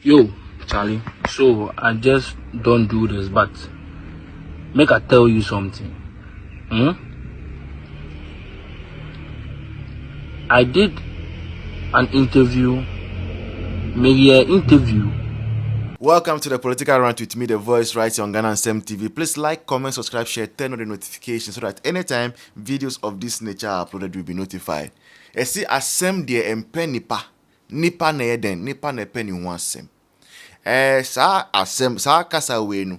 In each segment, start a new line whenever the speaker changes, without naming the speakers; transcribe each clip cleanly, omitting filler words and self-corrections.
Yo, Charlie. So I just don't do this, but make I tell you something. I did an interview, maybe an interview.
Welcome to the Political Rant with me, the voice right here on Ghanaians TV. Please like, comment, subscribe, share, turn on the notifications so that anytime videos of this nature are uploaded, you'll be notified. You see, asem de empe nipa na eden, nipa na epe ni wansem. Sa asem, sa kasa we no.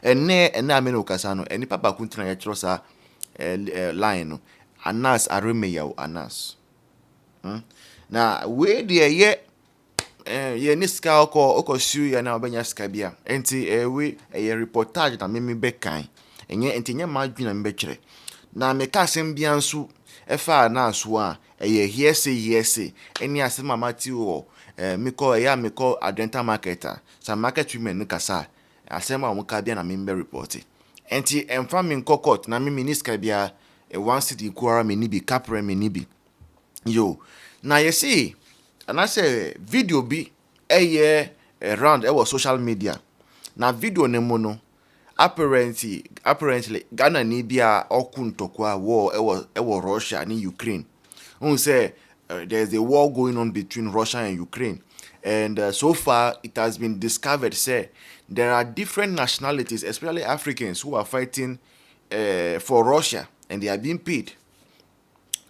Ene ameno kasa no, nipa bakunti na yetro sa line no. Anas aremeya anas. Na we de ye ye ni ska oko su ya na obenya ska bia enti we reportage na meme bekan enye enti nya madwina mbekire na me ka asem bia nso efa na aso a hearsay eni asem amati wo meko adenta marketer sa market women no kasa asem a mo ka bia na meme report enti emfa me court na meme ni ska bia one city kwara me ni bi capre me ni bi yo na yesi and I say video be around social media. Na video ne mono apparently Ghana ni bia okuntokwa war ewo Russia and Ukraine. We say there's a war going on between Russia and Ukraine. And so far it has been discovered say there are different nationalities, especially Africans, who are fighting for Russia and they are being paid.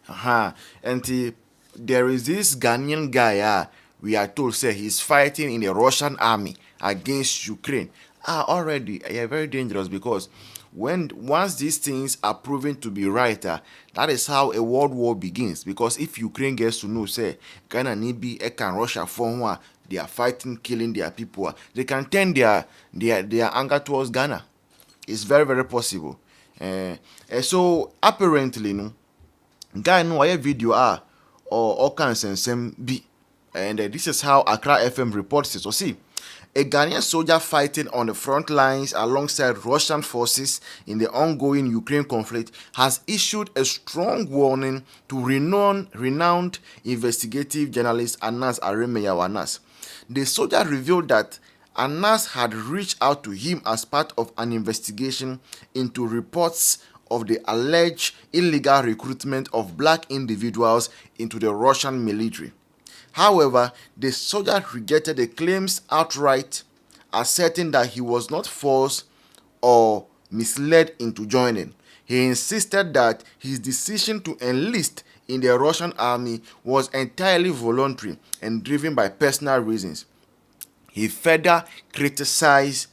And there is this Ghanaian guy, we are told say he's fighting in the Russian army against Ukraine. Already very dangerous because once these things are proven to be right, that is how a world war begins. Because if Ukraine gets to know, say Ghana need be can Russia for they are fighting, killing their people, they can turn their anger towards Ghana. It's very, very possible. So apparently, no guy no a video or all kinds and same be. And this is how Accra FM reports it. So see, a Ghanaian soldier fighting on the front lines alongside Russian forces in the ongoing Ukraine conflict has issued a strong warning to renowned investigative journalist Anas Aremeya Anas. The soldier revealed that Anas had reached out to him as part of an investigation into reports of the alleged illegal recruitment of black individuals into the Russian military. However, the soldier rejected the claims outright, asserting that he was not forced or misled into joining. He insisted that his decision to enlist in the Russian army was entirely voluntary and driven by personal reasons. He further criticized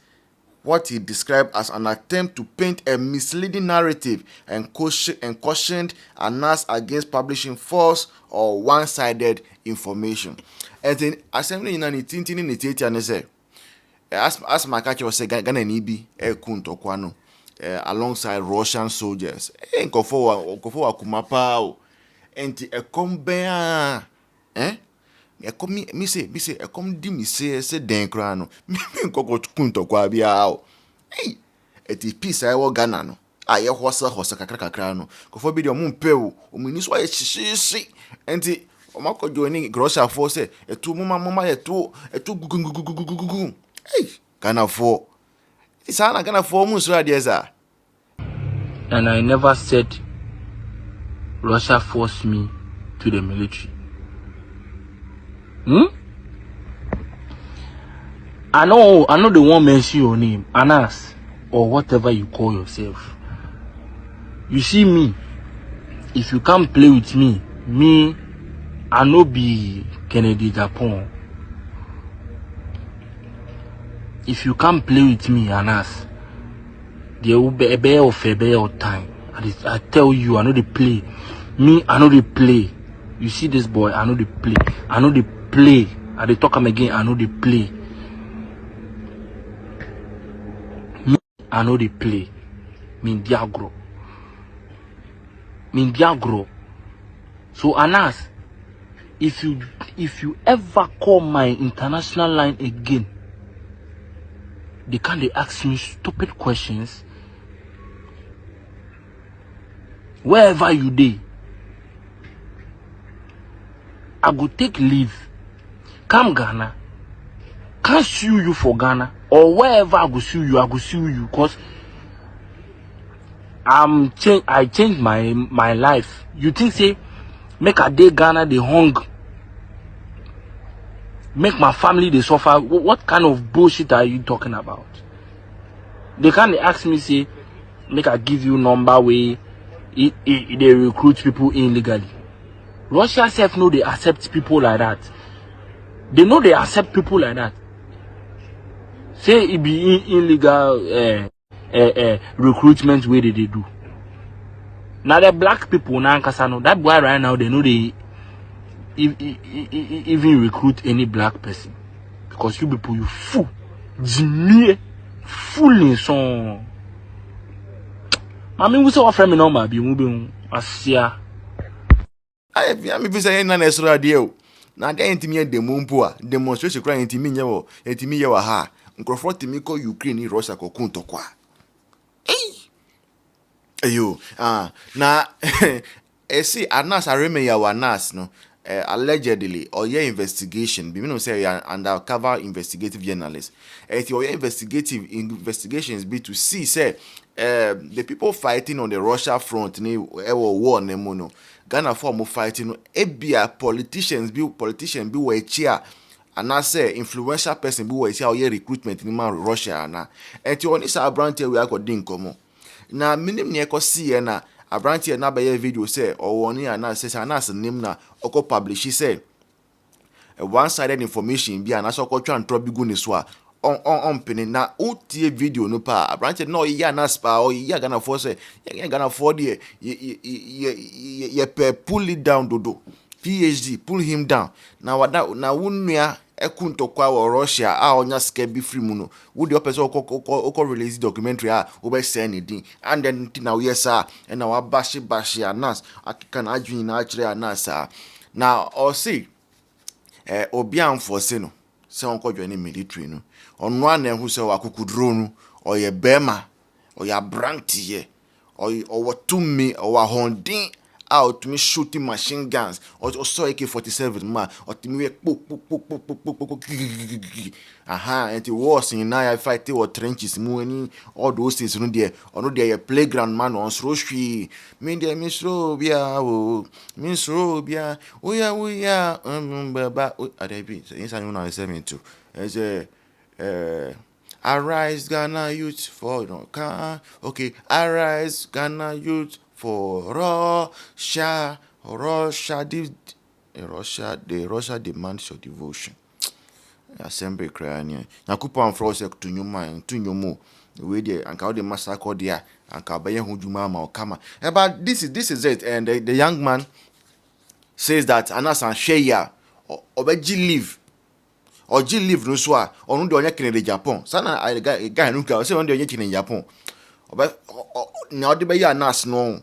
what he described as an attempt to paint a misleading narrative and cautioned Anas against publishing false or one-sided information. And then assembly in an tintin ni tete and say as my catcher was saying Ghana ni bi kuntokwano alongside Russian soldiers. Nkofo kumapa enti ekombea me say come di me say den kra no me nkoko kuntokwa bia hey eti peace I wo Ghana no aye hosa kakra no kofo bi de omo mpeu omini so aye hihisi enti omako joining grocery for say etu mama etu gugu hey Ghana for it's ana Ghana for mu so ade.
And I never said Russia forced me to the military. I know the one mention your name, Anas, or whatever you call yourself. You see me, if you can't play with me, I no be Kennedy Japan. If you can't play with me, Anas, there will be a bear of time. I tell you, I know the play. Me, I know the play. You see this boy, I know the play. I know the play. I dey talk am again, I know the play. Me, I know the play. Mindiagro. So Anas, if you ever call my international line again, they can't ask me stupid questions. Wherever you dey, I go take leave. Come Ghana. can't sue you for Ghana or wherever I go sue you because I changed my life. You think say make a day Ghana they hung, make my family they suffer? What kind of bullshit are you talking about? They can't ask me say make I give you number way they recruit people illegally. Russia self know they accept people like that. They know they accept people like that. Say it be illegal recruitment way they do. Now the black people now Kasano, that boy right now they know they even recruit any black person. Because you people you fool. Jimmy fooling son. Mami we say what friend me number be moving asia.
I be say na esro ade o. Na dey ntimi demo mpo a demonstration kra ntimi nye wo ha. Nkrofo timi ko Ukraine Russia ko kuntokwa. Ayo na see Anas areme ya Anas no allegedly or your investigation be mean say you are undercover investigative journalist your investigations be to see say the people fighting on the Russia front ni war nemo no Ghana form fighting no ebia politician be we chia and I say influential person be we chia or recruitment in man Russia na oni sa brand we akodi nkomo na minim ne ekosi na abrantie na baye video say or one na say Anas nim na oko publish say one-sided information bi Anas oko twa ntro bi gu ne so a on pene na utie video no pa abrantie no ye Anas pa o ye Ghana for say ye Ghana for there ye pull it down dodo PhD pull him down na wunua ekuntokwa wo Russia a onya scare be free mu no wo de opese oko release documentary a wo be send it and then now yes sir and now bashi Anas akika na adwin na akire Anas na o see obi amfose no se onko dwane military no ono ana ehu se wakukudro no oye bema oya brantie owo tumi owa hondin out me shooting machine guns or so AK-47 ma or me and it was in I fight or trenches mu all those things no there or no there playground man on so shwi me there me so bia o me so bia oya baba adebi so inside you now say me too as arise Ghana youth for no can okay arise Ghana youth for Russia demands your devotion. Assembly crying. Nakupon froze to nyuma to nyomo. The way they and how the massacre there and Kabaya Hujuma or Kama. But this is it. And the young man says that Anas and Sheya or leave. Or G live no so or no do in Japan. Sana I guy no say on the in Japan. Now the bay Anas no.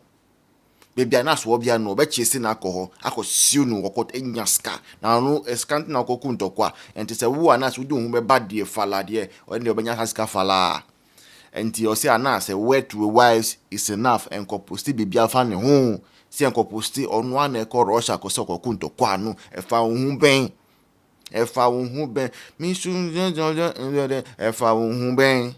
Baby Anas wo bia no be chase na alcohol akosiu no wokot enya ska na no escant na kokunto kwa enti se wo Anas wo do hu be bad de fala de o ne obenya ska fala enti o se Anas wet to wives is enough en koposti baby afa ne ho se en koposti onu ana e ko Russia ko se kokunto kwa no e fa hu ben mi su e fa hu ben.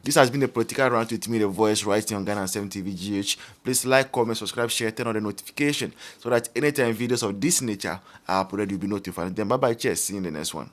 This has been a political round with me, the voice, right here on Ghana 7 TV GH. Please like, comment, subscribe, share, turn on the notification so that anytime videos of this nature are uploaded, you'll be notified. Then bye bye, cheers. See you in the next one.